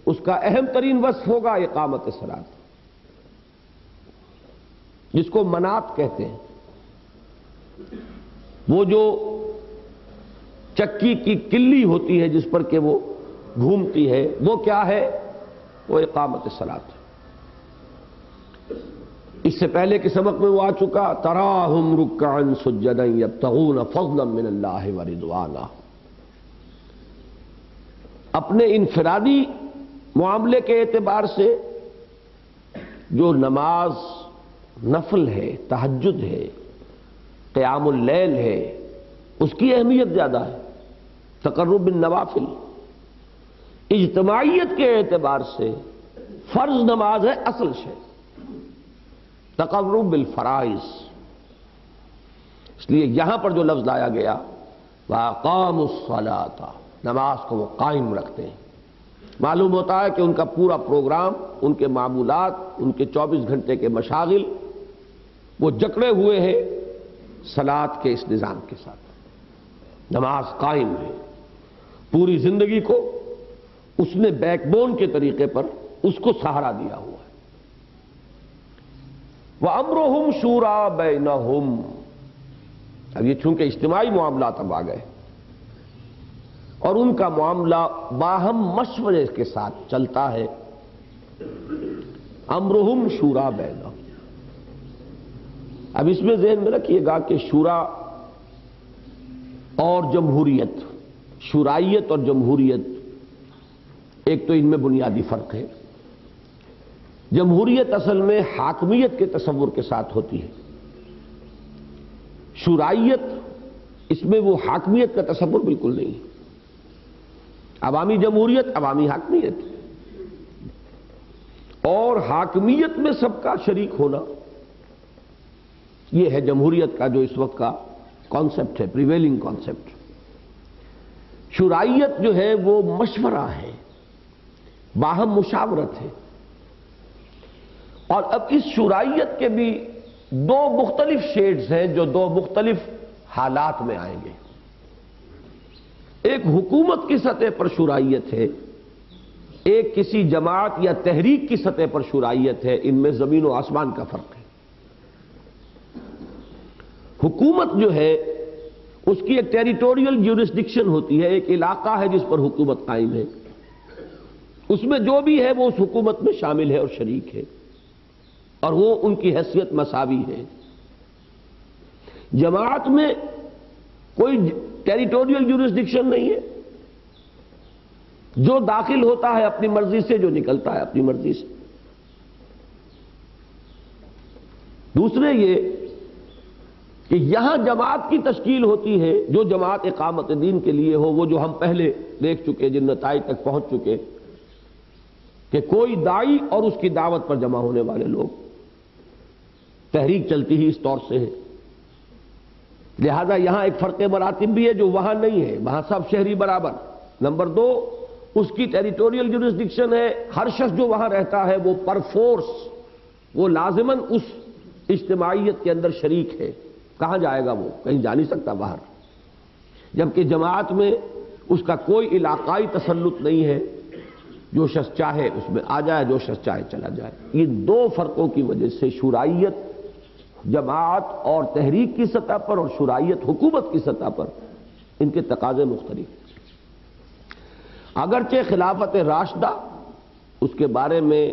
اس کا اہم ترین وصف ہوگا اقامت صلاۃ، جس کو منات کہتے ہیں۔ وہ جو چکی کی کلی ہوتی ہے جس پر کہ وہ گھومتی ہے، وہ کیا ہے؟ وہ اقامت صلاۃ۔ اس سے پہلے کے سبق میں وہ آ چکا، تراہم رکعا سجدا یبتغون فضلا من اللہ ورضوانا۔ اپنے انفرادی معاملے کے اعتبار سے جو نماز نفل ہے، تہجد ہے، قیام اللیل ہے، اس کی اہمیت زیادہ ہے، تقرب بالنوافل۔ اجتماعیت کے اعتبار سے فرض نماز ہے اصل شے، تقرب بالفرائض۔ اس لیے یہاں پر جو لفظ لایا گیا وَأَقَامُوا الصَّلَاةَ، نماز کو وہ قائم رکھتے ہیں۔ معلوم ہوتا ہے کہ ان کا پورا پروگرام، ان کے معمولات، ان کے 24 گھنٹے کے مشاغل وہ جکڑے ہوئے ہیں صلاۃ کے اس نظام کے ساتھ۔ نماز قائم ہے، پوری زندگی کو اس نے بیک بون کے طریقے پر اس کو سہارا دیا ہوا ہے۔ وَأَمْرُهُمْ شُورَىٰ بَيْنَهُمْ، اب یہ چونکہ اجتماعی معاملات اب آ گئے اور ان کا معاملہ باہم مشورے کے ساتھ چلتا ہے۔ امرہم شورا بینہم، اب اس میں ذہن میں رکھیے گا کہ شورا اور جمہوریت، شورائیت اور جمہوریت، ایک تو ان میں بنیادی فرق ہے۔ جمہوریت اصل میں حاکمیت کے تصور کے ساتھ ہوتی ہے، شورائیت اس میں وہ حاکمیت کا تصور بالکل نہیں ہے۔ عوامی جمہوریت، عوامی حاکمیت، اور حاکمیت میں سب کا شریک ہونا، یہ ہے جمہوریت کا جو اس وقت کا کانسیپٹ ہے، پریویلنگ کانسیپٹ۔ شورائیت جو ہے وہ مشورہ ہے، باہم مشاورت ہے۔ اور اب اس شورائیت کے بھی دو مختلف شیڈز ہیں جو دو مختلف حالات میں آئیں گے۔ ایک حکومت کی سطح پر شورائیت ہے، ایک کسی جماعت یا تحریک کی سطح پر شورائیت ہے۔ ان میں زمین و آسمان کا فرق ہے۔ حکومت جو ہے اس کی ایک ٹیریٹوریل جیورسڈکشن ہوتی ہے، ایک علاقہ ہے جس پر حکومت قائم ہے، اس میں جو بھی ہے وہ اس حکومت میں شامل ہے اور شریک ہے، اور وہ ان کی حیثیت مساوی ہے۔ جماعت میں کوئی ٹیریٹوریل جیورسڈکشن نہیں ہے، جو داخل ہوتا ہے اپنی مرضی سے، جو نکلتا ہے اپنی مرضی سے۔ دوسرے یہ کہ یہاں جماعت کی تشکیل ہوتی ہے، جو جماعت اقامت دین کے لیے ہو، وہ جو ہم پہلے دیکھ چکے، جن نتائج تک پہنچ چکے، کہ کوئی داعی اور اس کی دعوت پر جمع ہونے والے لوگ، تحریک چلتی ہی اس طور سے ہے۔ لہذا یہاں ایک فرق مراتب بھی ہے جو وہاں نہیں ہے، وہاں سب شہری برابر۔ نمبر دو، اس کی ٹیریٹوریل جیورسڈکشن ہے، ہر شخص جو وہاں رہتا ہے وہ پر فورس، وہ لازماً اس اجتماعیت کے اندر شریک ہے۔ کہاں جائے گا وہ؟ کہیں جا نہیں سکتا باہر۔ جبکہ جماعت میں اس کا کوئی علاقائی تسلط نہیں ہے، جو شخص چاہے اس میں آ جائے، جو شخص چاہے چلا جائے۔ یہ دو فرقوں کی وجہ سے شورائیت جماعت اور تحریک کی سطح پر اور شورائیت حکومت کی سطح پر ان کے تقاضے مختلف ہیں۔ اگرچہ خلافت راشدہ، اس کے بارے میں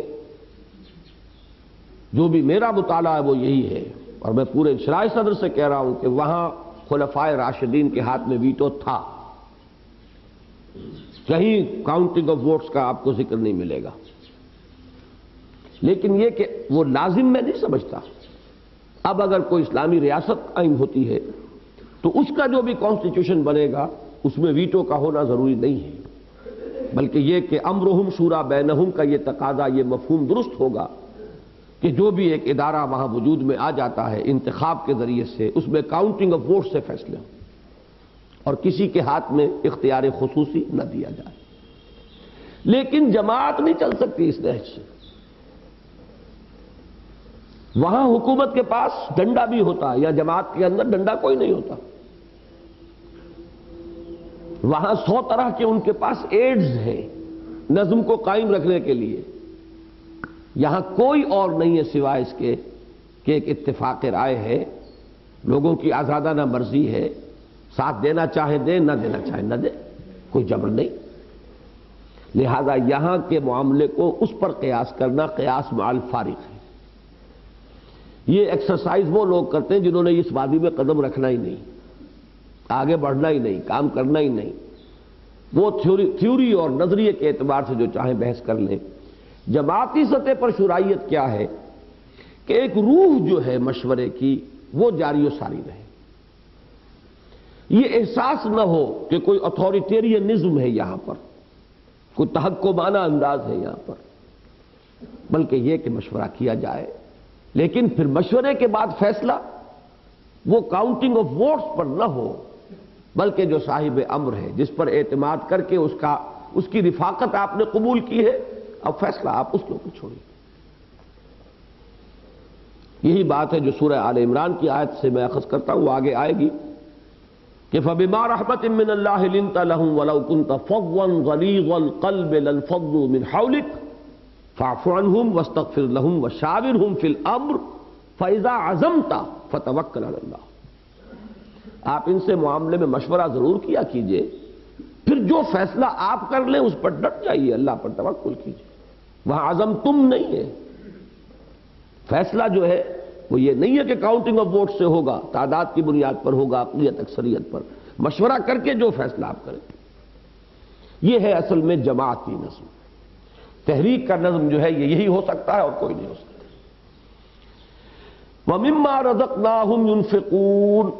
جو بھی میرا مطالعہ ہے وہ یہی ہے، اور میں پورے شرائع صدر سے کہہ رہا ہوں کہ وہاں خلفائے راشدین کے ہاتھ میں ویٹو تھا، کہیں کاؤنٹنگ آف ووٹس کا آپ کو ذکر نہیں ملے گا۔ لیکن یہ کہ وہ لازم میں نہیں سمجھتا۔ اب اگر کوئی اسلامی ریاست قائم ہوتی ہے تو اس کا جو بھی کانسٹیٹیوشن بنے گا اس میں ویٹو کا ہونا ضروری نہیں ہے، بلکہ یہ کہ امرہم شورا بینہم کا یہ تقاضا، یہ مفہوم درست ہوگا کہ جو بھی ایک ادارہ وہاں وجود میں آ جاتا ہے انتخاب کے ذریعے سے، اس میں کاؤنٹنگ آف ووٹ سے فیصلے ہوں اور کسی کے ہاتھ میں اختیار خصوصی نہ دیا جائے۔ لیکن جماعت نہیں چل سکتی اس نہج سے۔ وہاں حکومت کے پاس ڈنڈا بھی ہوتا ہے، یا جماعت کے اندر ڈنڈا کوئی نہیں ہوتا. وہاں 100 طرح کے ان کے پاس ایڈز ہیں نظم کو قائم رکھنے کے لیے. یہاں کوئی اور نہیں ہے سوائے اس کے کہ ایک اتفاق رائے ہے، لوگوں کی آزادانہ مرضی ہے، ساتھ دینا چاہے دیں، نہ دینا چاہے نہ دیں، کوئی جبر نہیں. لہذا یہاں کے معاملے کو اس پر قیاس کرنا قیاس مع الفارق ہے. یہ ایکسرسائز وہ لوگ کرتے ہیں جنہوں نے اس وادی میں قدم رکھنا ہی نہیں، آگے بڑھنا ہی نہیں، کام کرنا ہی نہیں. وہ تھیوری اور نظریے کے اعتبار سے جو چاہیں بحث کر لیں. جماعتی سطح پر شرعیت کیا ہے کہ ایک روح جو ہے مشورے کی وہ جاری و ساری رہے. یہ احساس نہ ہو کہ کوئی اتھارٹیرینزم ہے یہاں پر، کوئی تحکمانہ انداز ہے یہاں پر، بلکہ یہ کہ مشورہ کیا جائے، لیکن پھر مشورے کے بعد فیصلہ وہ کاؤنٹنگ آف ووٹس پر نہ ہو، بلکہ جو صاحب امر ہے، جس پر اعتماد کر کے اس کی رفاقت آپ نے قبول کی ہے، اب فیصلہ آپ اس کے اوپر چھوڑیے. یہی بات ہے جو سورہ آل عمران کی آیت سے میں اخذ کرتا ہوں، وہ آگے آئے گی کہ فَبِمَا رَحْمَةٍ مِّنَ اللَّهِ لِنتَ لَهُمْ وَلَوْ كُنْتَ فَظًّا غَلِيظَ الْقَلْبِ لَانفَضُّوا مِنْ حَوْلِكَ فَاعْفُ عَنْهُمْ وَاسْتَغْفِرْ لَهُمْ وَشَاوِرْهُمْ فِي الْأَمْرِ فَإِذَا عَزَمْتَ فَتَوَكَّلْ عَلَى اللَّهِ. آپ ان سے معاملے میں مشورہ ضرور کیا کیجئے، پھر جو فیصلہ آپ کر لیں اس پر ڈٹ جائیے، اللہ پر توکل کیجئے. وہاں عزم تم نہیں ہے. فیصلہ جو ہے وہ یہ نہیں ہے کہ کاؤنٹنگ آف ووٹ سے ہوگا، تعداد کی بنیاد پر ہوگا، اقلیت اکثریت پر. مشورہ کر کے جو فیصلہ آپ کریں، یہ ہے اصل میں جماعتی نظم. تحریک کا نظم جو ہے یہی ہو سکتا ہے اور کوئی نہیں ہو سکتا. وَمِمَّا رَزَقْنَاهُمْ يُنْفِقُونَ،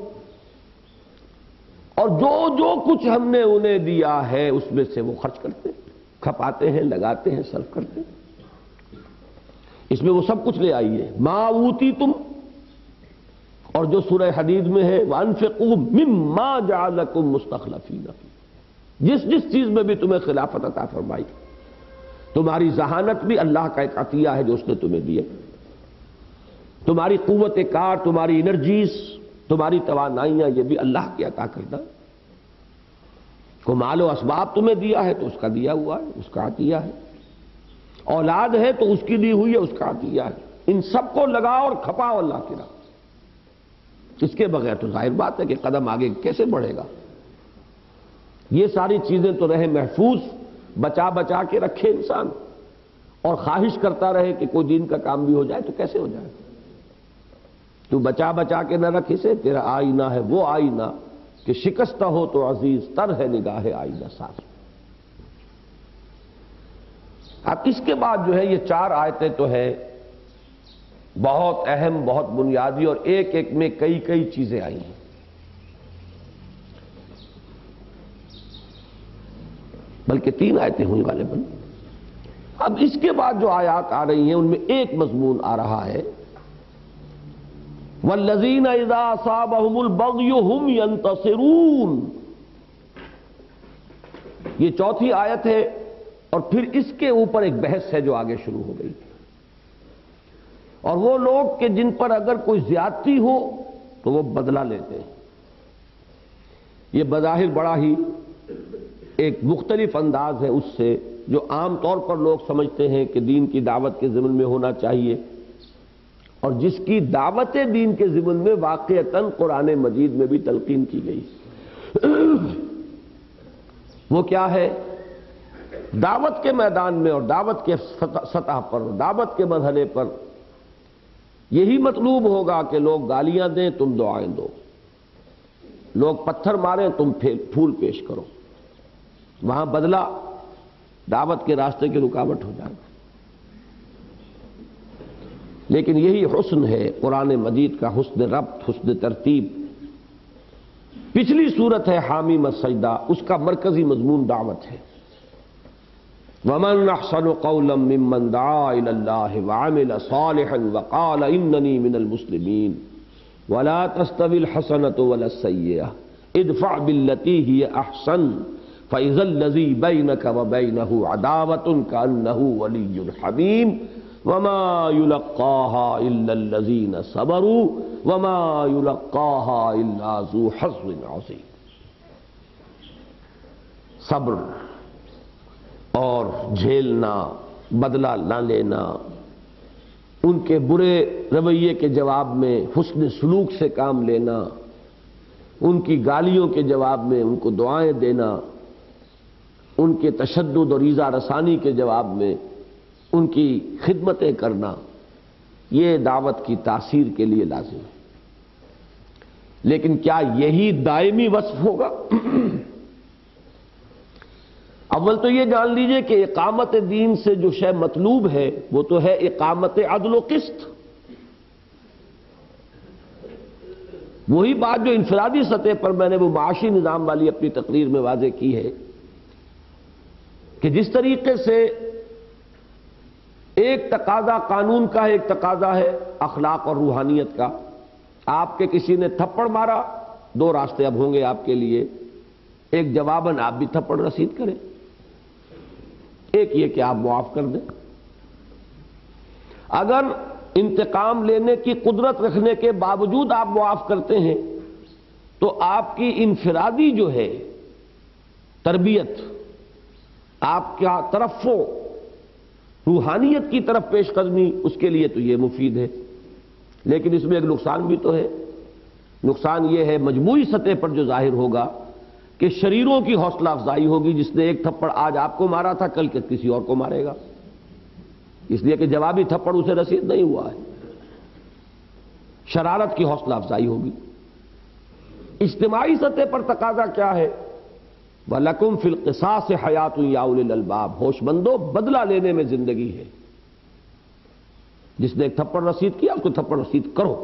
اور جو کچھ ہم نے انہیں دیا ہے اس میں سے وہ خرچ کرتے ہیں، کھپاتے ہیں، لگاتے ہیں، صرف کرتے ہیں. اس میں وہ سب کچھ لے آئیے. ما اوتیتم، اور جو سورہ حدید میں ہے وانفقوا مما جعلکم مستخلفین فیہ، جس چیز میں بھی تمہیں خلافت عطا فرمائی، تمہاری ذہانت بھی اللہ کا ایک عطیہ ہے جو اس نے تمہیں دیا. تمہاری قوت کار، تمہاری انرجیز، تمہاری توانائیاں، یہ بھی اللہ کی عطا کردہ. کو مال و اسباب تمہیں دیا ہے تو اس کا دیا ہوا ہے، اس کا عطیہ ہے. اولاد ہے تو اس کی دی ہوئی ہے، اس کا عطیہ ہے. ان سب کو لگاؤ اور کھپاؤ اللہ کی راہ. اس کے بغیر تو ظاہر بات ہے کہ قدم آگے کیسے بڑھے گا. یہ ساری چیزیں تو رہے محفوظ، بچا کے رکھے انسان، اور خواہش کرتا رہے کہ کوئی دین کا کام بھی ہو جائے تو کیسے ہو جائے. تو بچا کے نہ رکھ اسے، تیرا آئینہ ہے وہ آئینہ کہ شکستہ ہو تو عزیز تر ہے نگاہ آئینہ ساز. اب اس کے بعد جو ہے یہ 4 آیتیں تو ہے بہت اہم، بہت بنیادی، اور ایک ایک میں کئی چیزیں آئی ہیں. بلکہ 3 آیتیں ہوئی غالباً. اب اس کے بعد جو آیات آ رہی ہیں ان میں ایک مضمون آ رہا ہے وَالَّذِينَ إِذَا أَصَابَهُمُ الْبَغْيُ هُمْ يَنْتَصِرُونَ. یہ 4تھی آیت ہے، اور پھر اس کے اوپر ایک بحث ہے جو آگے شروع ہو گئی. اور وہ لوگ کہ جن پر اگر کوئی زیادتی ہو تو وہ بدلہ لیتے ہیں. یہ بظاہر بڑا ہی ایک مختلف انداز ہے اس سے جو عام طور پر لوگ سمجھتے ہیں کہ دین کی دعوت کے ضمن میں ہونا چاہیے، اور جس کی دعوت دین کے ضمن میں واقعتاً قرآن مجید میں بھی تلقین کی گئی. وہ کیا ہے؟ دعوت کے میدان میں اور دعوت کے سطح پر، دعوت کے مرحلے پر یہی مطلوب ہوگا کہ لوگ گالیاں دیں، تم دعائیں دو. لوگ پتھر ماریں، تم پھول پیش کرو. وہاں بدلہ دعوت کے راستے کی رکاوٹ ہو جائے. لیکن یہی حسن ہے قرآن مجید کا، حسن ربط، حسن ترتیب. پچھلی صورت ہے حامیم السجدہ، اس کا مرکزی مضمون دعوت ہے. وَمَنْ أَحْسَنُ قَوْلًا مِّمَّنْ دَعَا إِلَى اللَّهِ وَعَمِلَ صَالِحًا وَقَالَ إِنَّنِي مِنَ الْمُسْلِمِينَ وَلَا تَسْتَوِي الْحَسَنَةُ وَلَا السَّيِّئَةُ ادْفَعْ بِالَّتِي هِيَ أَحْسَنُ فَإِذَا الَّذِي بَيْنَكَ وَبَيْنَهُ عَدَاوَةٌ كَأَنَّهُ وَلِيٌّ حَمِيمٌ وما يلقاها الا الذين صبروا وما يلقاها الا ذو حظ عظیم۔ صبر اور جھیلنا، بدلہ نہ لینا، ان کے برے رویے کے جواب میں حسن سلوک سے کام لینا، ان کی گالیوں کے جواب میں ان کو دعائیں دینا، ان کے تشدد اور ایذا رسانی کے جواب میں ان کی خدمتیں کرنا، یہ دعوت کی تاثیر کے لیے لازم ہے۔ لیکن کیا یہی دائمی وصف ہوگا؟ اول تو یہ جان لیجئے کہ اقامت دین سے جو شے مطلوب ہے وہ تو ہے اقامت عدل و قسط۔ وہی بات جو انفرادی سطح پر میں نے وہ معاشی نظام والی اپنی تقریر میں واضح کی ہے کہ جس طریقے سے ایک تقاضا قانون کا ہے، ایک تقاضا ہے اخلاق اور روحانیت کا۔ آپ کے کسی نے تھپڑ مارا، دو راستے اب ہوں گے آپ کے لیے، ایک جواباً آپ بھی تھپڑ رسید کریں، ایک یہ کہ آپ معاف کر دیں۔ اگر انتقام لینے کی قدرت رکھنے کے باوجود آپ معاف کرتے ہیں تو آپ کی انفرادی جو ہے تربیت، آپ کا ترفع روحانیت کی طرف پیش قدمی، اس کے لیے تو یہ مفید ہے۔ لیکن اس میں ایک نقصان بھی تو ہے۔ نقصان یہ ہے مجموعی سطح پر جو ظاہر ہوگا کہ شریروں کی حوصلہ افزائی ہوگی، جس نے ایک تھپڑ آج آپ کو مارا تھا کل کے کسی اور کو مارے گا، اس لیے کہ جوابی تھپڑ اسے رسید نہیں ہوا ہے۔ شرارت کی حوصلہ افزائی ہوگی۔ اجتماعی سطح پر تقاضا کیا ہے؟ وَلَكُمْ فِي الْقِصَاصِ حَيَاةٌ يَا أُولِي الْأَلْبَابِ، ہوش مندو بدلہ لینے میں زندگی ہے۔ جس نے ایک تھپڑ رسید کیا اس کو تھپڑ رسید کرو،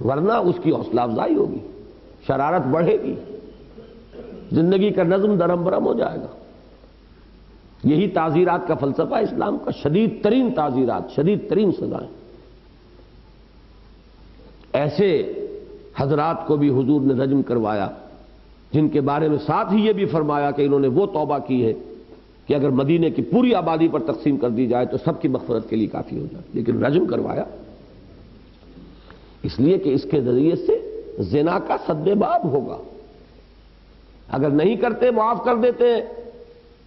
ورنہ اس کی حوصلہ افزائی ہوگی، شرارت بڑھے گی، زندگی کا نظم درہم برہم ہو جائے گا۔ یہی تعزیرات کا فلسفہ اسلام کا، شدید ترین تعزیرات، شدید ترین سزائیں۔ ایسے حضرات کو بھی حضور نے رجم کروایا جن کے بارے میں ساتھ ہی یہ بھی فرمایا کہ انہوں نے وہ توبہ کی ہے کہ اگر مدینے کی پوری آبادی پر تقسیم کر دی جائے تو سب کی مغفرت کے لیے کافی ہو جائے، لیکن رجم کروایا اس لیے کہ اس کے ذریعے سے زنا کا سد باب ہوگا۔ اگر نہیں کرتے، معاف کر دیتے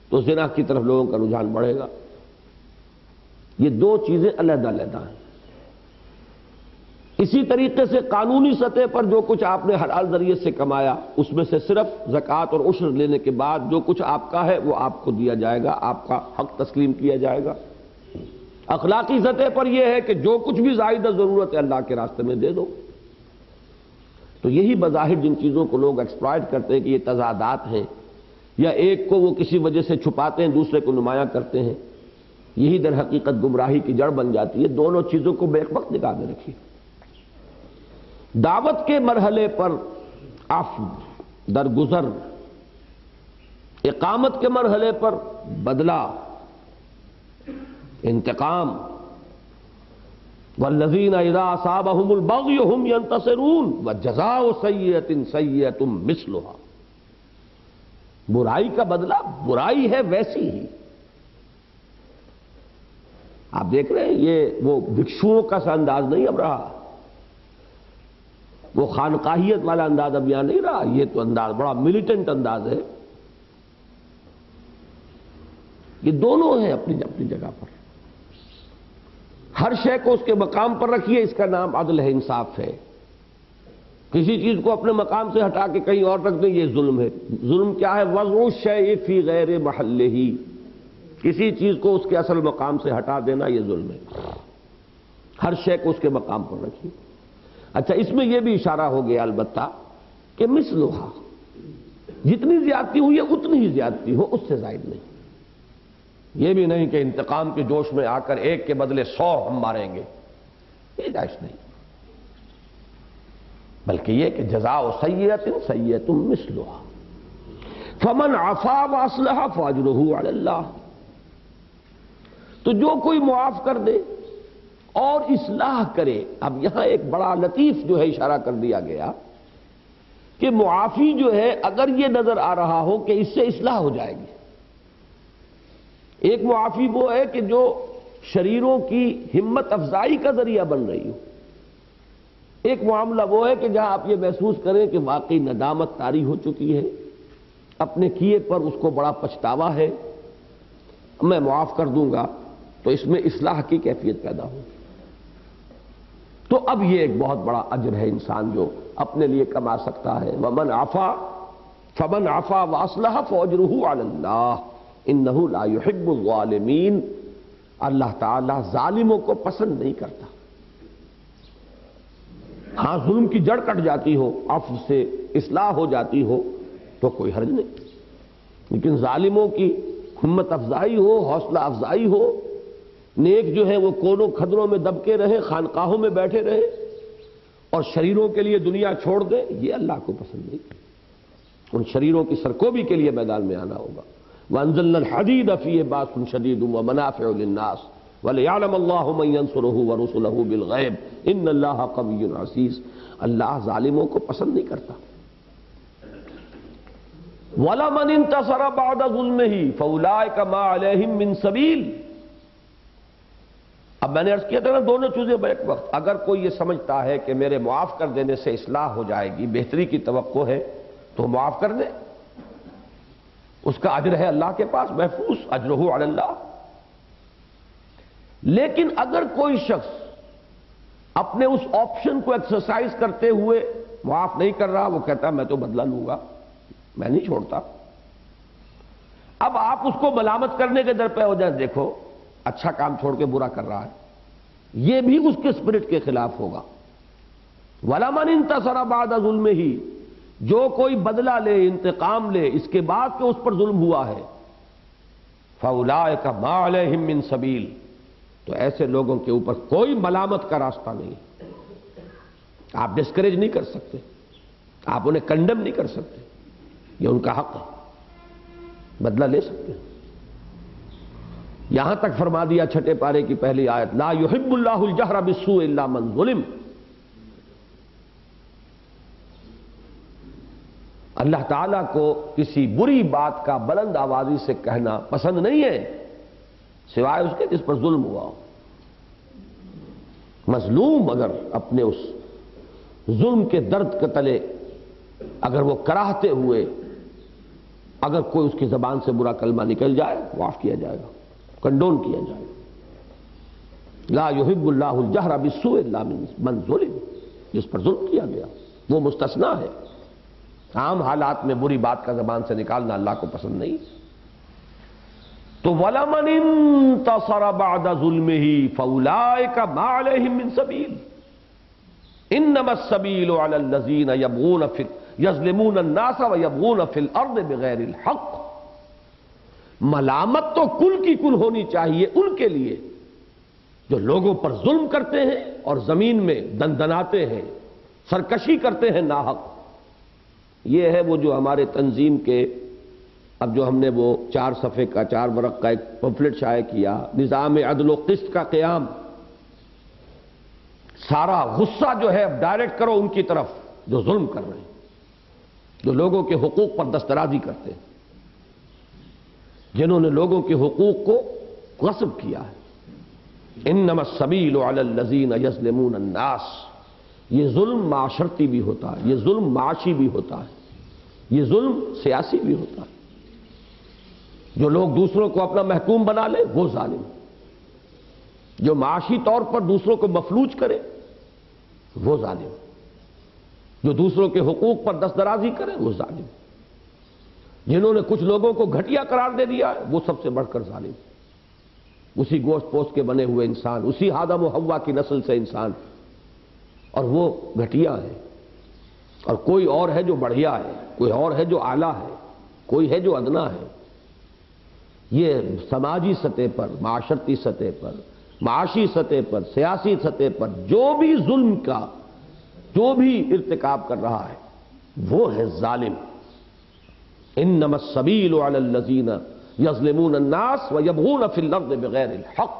تو زنا کی طرف لوگوں کا رجحان بڑھے گا۔ یہ دو چیزیں علیحدہ علیحدہ ہیں۔ اسی طریقے سے قانونی سطح پر جو کچھ آپ نے حلال ذریعے سے کمایا اس میں سے صرف زکوٰۃ اور عشر لینے کے بعد جو کچھ آپ کا ہے وہ آپ کو دیا جائے گا، آپ کا حق تسلیم کیا جائے گا۔ اخلاقی سطح پر یہ ہے کہ جو کچھ بھی زائدہ ضرورت ہے اللہ کے راستے میں دے دو۔ تو یہی بظاہر جن چیزوں کو لوگ ایکسپلائٹ کرتے ہیں کہ یہ تضادات ہیں، یا ایک کو وہ کسی وجہ سے چھپاتے ہیں دوسرے کو نمایاں کرتے ہیں، یہی در حقیقت گمراہی کی جڑ بن جاتی ہے۔ دونوں چیزوں کو بیک وقت نگاہ میں رکھیے۔ دعوت کے مرحلے پر عفو، درگزر، اقامت کے مرحلے پر بدلہ، انتقام۔ والذین اذا اصابهم البغی هم ينتصرون وجزاء سیئۃ سیئۃ مثلها۔ برائی کا بدلہ برائی ہے ویسی ہی۔ آپ دیکھ رہے ہیں یہ وہ بھکشوؤں کا سا انداز نہیں اب رہا، وہ خانقاہیت والا انداز اب یہاں نہیں رہا، یہ تو انداز بڑا ملیٹنٹ انداز ہے۔ یہ دونوں ہیں اپنی اپنی جگہ پر۔ ہر شے کو اس کے مقام پر رکھیے، اس کا نام عدل ہے، انصاف ہے۔ کسی چیز کو اپنے مقام سے ہٹا کے کہیں اور رکھ دیں، یہ ظلم ہے۔ ظلم کیا ہے؟ وضع الشیء فی غیر محلہ، کسی چیز کو اس کے اصل مقام سے ہٹا دینا، یہ ظلم ہے۔ ہر شے کو اس کے مقام پر رکھیے۔ اچھا، اس میں یہ بھی اشارہ ہو گیا البتہ کہ مثلھا، جتنی زیادتی ہوئی ہے اتنی ہی زیادتی ہو، اس سے زائد نہیں۔ یہ بھی نہیں کہ انتقام کے جوش میں آ کر ایک کے بدلے 100 ہم ماریں گے، یہ جائز نہیں، بلکہ یہ کہ جزاء سیئۃ سیئۃ مثلھا فمن عفا واصلح فاجرہ علی اللہ۔ تو جو کوئی معاف کر دے اور اصلاح کرے، اب یہاں ایک بڑا لطیف جو ہے اشارہ کر دیا گیا کہ معافی جو ہے اگر یہ نظر آ رہا ہو کہ اس سے اصلاح ہو جائے گی۔ ایک معافی وہ ہے کہ جو شریروں کی ہمت افزائی کا ذریعہ بن رہی ہو۔ ایک معاملہ وہ ہے کہ جہاں آپ یہ محسوس کریں کہ واقعی ندامت طاری ہو چکی ہے، اپنے کیے پر اس کو بڑا پچھتاوا ہے، میں معاف کر دوں گا، تو اس میں اصلاح کی کیفیت پیدا ہو۔ تو اب یہ ایک بہت بڑا اجر ہے انسان جو اپنے لیے کما سکتا ہے۔ وَمَنْ عَفَا فَمَنْ عَفَا وَأَصْلَحَ فَأَجْرُهُ عَلَى اللَّهِ إِنَّهُ لَا يُحِبُّ الظَّالِمِينَ۔ اللہ تعالیٰ ظالموں کو پسند نہیں کرتا۔ ہاں ظلم کی جڑ کٹ جاتی ہو، عفو سے اصلاح ہو جاتی ہو تو کوئی حرج نہیں، لیکن ظالموں کی ہمت افزائی ہو، حوصلہ افزائی ہو، نیک جو ہے وہ کونوں کھدروں میں دبکے رہے، خانقاہوں میں بیٹھے رہے اور شریروں کے لیے دنیا چھوڑ دے، یہ اللہ کو پسند نہیں۔ ان شریروں کی سرکوبی کے لیے میدان میں آنا ہوگا۔ وَأَنزَلْنَا الْحَدِيدَ فِيهِ بَأْسٌ شَدِيدٌ وَمَنَافِعُ لِلنَّاسِ وَلِيَعْلَمَ اللَّهُ مَن يَنصُرُهُ وَرُسُلَهُ بِالْغَيْبِ إِنَّ اللَّهَ قَوِيٌّ عَزِيزٌ۔ اللہ ظالموں کو پسند نہیں کرتا۔ وَلَمَنِ انتَصَرَ بَعْدَ ظُلْمِهِ فَأُولَٰئِكَ مَا عَلَيْهِم مِّن سَبِيلٍ۔ اب میں نے عرض کیا تھا نا دونوں چیزیں بیک وقت، اگر کوئی یہ سمجھتا ہے کہ میرے معاف کر دینے سے اصلاح ہو جائے گی، بہتری کی توقع ہے، تو معاف کر دے، اس کا اجر ہے اللہ کے پاس محفوظ، اجرہ علی اللہ۔ لیکن اگر کوئی شخص اپنے اس آپشن کو ایکسرسائز کرتے ہوئے معاف نہیں کر رہا، وہ کہتا ہے میں تو بدلہ لوں گا، میں نہیں چھوڑتا، اب آپ اس کو ملامت کرنے کے در پہ ہو جائیں، دیکھو اچھا کام چھوڑ کے برا کر رہا ہے، یہ بھی اس کے اسپرٹ کے خلاف ہوگا۔ وَلَمَنِ انتَصَرَ بَعْدَ ظُلْمِهِ، جو کوئی بدلہ لے، انتقام لے اس کے بعد کہ اس پر ظلم ہوا ہے، فَأُولَٰئِكَ مَا عَلَيْهِم مِّن سَبِيلٍ، تو ایسے لوگوں کے اوپر کوئی ملامت کا راستہ نہیں، آپ ڈسکریج نہیں کر سکتے، آپ انہیں کنڈم نہیں کر سکتے، یہ ان کا حق ہے، بدلہ لے سکتے ہیں۔ یہاں تک فرما دیا چھٹے پارے کی پہلی آیت، لا يحب اللہ الجہر بالسوء الا من ظلم۔ اللہ تعالیٰ کو کسی بری بات کا بلند آوازی سے کہنا پسند نہیں ہے سوائے اس کے جس پر ظلم ہوا ہو۔ مظلوم اگر اپنے اس ظلم کے درد کے تلے اگر وہ کراہتے ہوئے اگر کوئی اس کی زبان سے برا کلمہ نکل جائے، معاف کیا جائے گا، کنڈون کیا جائے گا۔ لا يحب اللہ الجہر بالسوء الا من ظلم، جس پر ظلم کیا گیا وہ مستثنیٰ ہے۔ عام حالات میں بری بات کا زبان سے نکالنا اللہ کو پسند نہیں۔ تو وَلَمَنِ انتَصَرَ بَعْدَ ظُلْمِهِ فَأُولَٰئِكَ مَا عَلَيْهِم مِّن سَبِيلٍ إِنَّمَا السَّبِيلُ عَلَى الَّذِينَ يَظْلِمُونَ النَّاسَ وَيَبْغُونَ فِي الْأَرْضِ بِغَيْرِ الْحَقِّ۔ ملامت تو کل کی کل ہونی چاہیے ان کے لیے جو لوگوں پر ظلم کرتے ہیں اور زمین میں دندناتے ہیں، سرکشی کرتے ہیں ناحق۔ یہ ہے وہ جو ہمارے تنظیم کے اب جو ہم نے وہ 4 صفحے کا 4 ورق کا ایک پمفلٹ شائع کیا، نظام عدل و قسط کا قیام۔ سارا غصہ جو ہے اب ڈائریکٹ کرو ان کی طرف جو ظلم کر رہے ہیں، جو لوگوں کے حقوق پر دسترازی کرتے ہیں، جنہوں نے لوگوں کے حقوق کو غصب کیا ہے۔ انما السبیل علی الذین یظلمون الناس، یہ ظلم معاشرتی بھی ہوتا ہے، یہ ظلم معاشی بھی ہوتا ہے، یہ ظلم سیاسی بھی ہوتا ہے۔ جو لوگ دوسروں کو اپنا محکوم بنا لے وہ ظالم، جو معاشی طور پر دوسروں کو مفلوج کرے وہ ظالم، جو دوسروں کے حقوق پر دستدرازی کرے وہ ظالم، جنہوں نے کچھ لوگوں کو گھٹیا قرار دے دیا وہ سب سے بڑھ کر ظالم، اسی گوشت پوست کے بنے ہوئے انسان، اسی آدم و حوا کی نسل سے انسان، اور وہ گھٹیا ہے، اور کوئی اور ہے جو بڑھیا ہے، کوئی اور ہے جو اعلیٰ ہے، کوئی ہے جو ادنا ہے۔ یہ سماجی سطح پر، معاشرتی سطح پر، معاشی سطح پر، سیاسی سطح پر جو بھی ظلم کا جو بھی ارتکاب کر رہا ہے وہ ہے ظالم۔ انما السبیل علی الذین یظلمون الناس ویبغون فی الارض بغیر الحق۔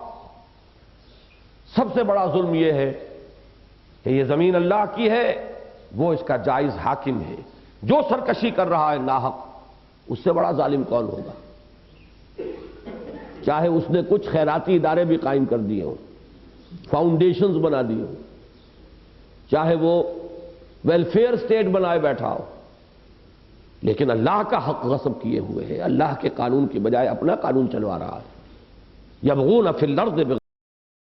سب سے بڑا ظلم یہ ہے کہ یہ زمین اللہ کی ہے، وہ اس کا جائز حاکم ہے، جو سرکشی کر رہا ہے ناحق، اس سے بڑا ظالم کون ہوگا؟ چاہے اس نے کچھ خیراتی ادارے بھی قائم کر دیے ہوں، فاؤنڈیشنز بنا دیے ہوں، چاہے وہ ویلفیئر سٹیٹ بنائے بیٹھا ہو، لیکن اللہ کا حق غصب کیے ہوئے ہے، اللہ کے قانون کی بجائے اپنا قانون چلوا رہا ہے۔ یبغون فی الارض